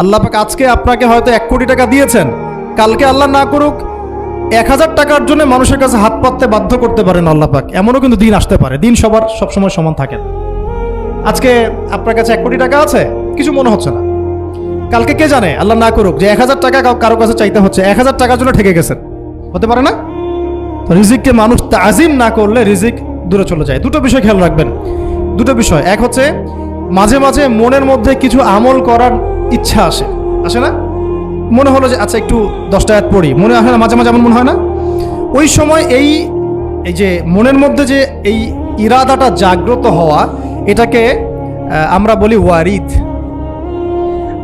আল্লাহ পাক আজকে আপনাকে হয়তো 1 কোটি টাকা দিয়েছেন, কালকে আল্লাহ না করুক 1000 টাকার জন্য মানুষের কাছে হাত পাততে বাধ্য করতে পারেন আল্লাহ পাক। এমনও কিন্তু দিন আসতে পারে, দিন সবার সবসময় সমান থাকে না। আজকে আপনার কাছে 1 কোটি টাকা আছে, কিছু মনে হচ্ছে না, কালকে কে জানে আল্লাহ না করুক যে 1000 টাকা কারো কাছে চাইতে হচ্ছে, 1000 টাকার জন্য ঠেকে গেছেন, হতে পারে না? তো রিজিককে মানুষ তাজিম না করলে রিজিক দূরে চলে যায়। দুটো বিষয় খেয়াল রাখবেন, দুটো বিষয়। এক হচ্ছে মাঝে মাঝে মনের মধ্যে কিছু আমল করার ইচ্ছা আসে না? মনে হলো যে আচ্ছা একটু 10টা আয়াত পড়ি, মনে আসে না? মাঝে মাঝে এমন মনে হয় না? ওই সময় এই যে মনের মধ্যে যে এই ইরাদাটা জাগ্রত হওয়া, এটাকে আমরা বলি ওয়ারিদ।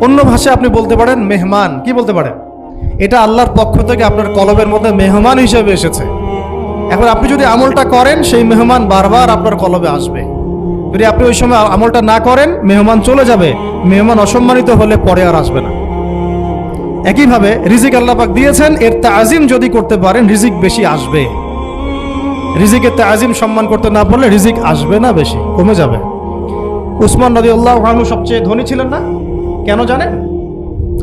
অন্য ভাষায় আপনি বলতে পারেন মেহমান। কি বলতে পারেন? এটা আল্লাহর পক্ষ থেকে আপনার কলবের মধ্যে মেহমান হিসেবে এসেছে। এখন আপনি যদি আমলটা করেন, সেই মেহমান বারবার আপনার কলবে আসবে। যদি আপনি ওই সময় আমলটা না করেন, মেহমান চলে যাবে, মেহমান অসম্মানিত হলে পরে আর আসবে না। একইভাবে রিজিক আল্লাহ পাক দিয়েছেন, এর তাজিম যদি করতে পারেন রিজিক বেশি আসবে। রিজিকের তাজিম সম্মান করতে না পারলে রিজিক আসবে না, বেশি কমে যাবে। উসমান রাদিয়াল্লাহু আনহু সবচেয়ে ধনী ছিলেন না? কেন জানেন?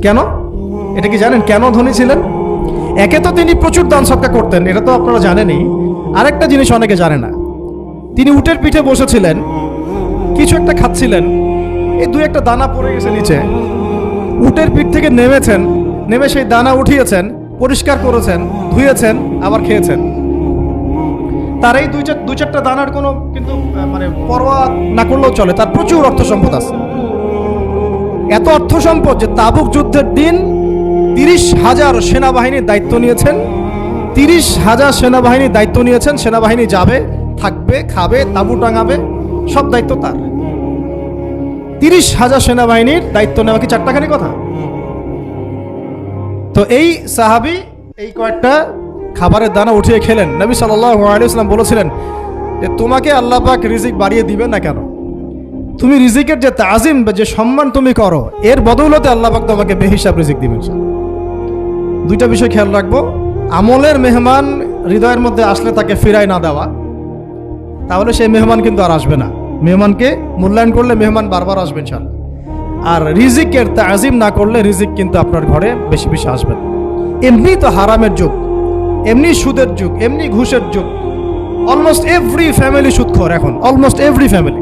কেন? এটা কি জানেন কেন ধনী ছিলেন? একে তো তিনি প্রচুর দান সদকা করতেন, এটা তো আপনারা জানেনই। আরেকটা জিনিস অনেকে জানে না, তিনি উটের পিঠে বসেছিলেন, কিছু একটা খাচ্ছিলেন, এই 2-1 দানা পড়ে গেছে নিচে। উটের পিঠ থেকে নেমেছেন, নেমে সেই দানা উঠিয়েছেন, পরিষ্কার করেছেন, ধুয়েছেন, আবার খেয়েছেন। তার এই 2-4টা দানার কোনো কিন্তু মানে পরোয়া না করলেও চলে, তার প্রচুর অর্থ সম্পদ আছে। এত অর্থ সম্পদ যে তাবুক যুদ্ধের দিন 30,000 সেনাবাহিনীর দায়িত্ব নিয়েছেন। 30,000 সেনাবাহিনীর দায়িত্ব নিয়েছেন। সেনাবাহিনী যাবে, থাকবে, খাবে, তাঁবু টাঙাবে, সব দায়িত্ব তার। 30,000 সেনাবাহিনীর দায়িত্ব নেওয়া কি চারটাখানি কথা? তো এই সাহাবী এই কয়েকটা খাবারের দানা উঠিয়ে খেলেন। নবী সাল্লাল্লাহু আলাইহি ওয়াসাল্লাম বলেছিলেন যে তোমাকে আল্লাহ পাক রিজিক বাড়িয়ে দিবেন না কেন? তুমি রিজিকের যে তাজিম, যে সম্মান তুমি করো, এর বদৌলতে আল্লাহ পাক তোমাকে বেহিসাব রিজিক দিবেন। দুইটা বিষয় খেয়াল রাখবো। আমলের মেহমান হৃদয়ের মধ্যে আসলে তাকে ফিরায় না দেওয়া, তাহলে সেই মেহমান কিন্তু আর আসবে না। মেহমানকে মূল্যায়ন করলে মেহমান বারবার আসবেন ইনশাআল্লাহ। আর রিজিকের তাজিম না করলে রিজিক কিন্তু আপনার ঘরে বেশি বেশি আসবে না। এমনি তো হারামের যুগ, এমনি সুদের যুগ, এমনি ঘুষের যুগ। অলমোস্ট এভরি ফ্যামিলি সুদখোর এখন, অলমোস্ট এভরি ফ্যামিলি।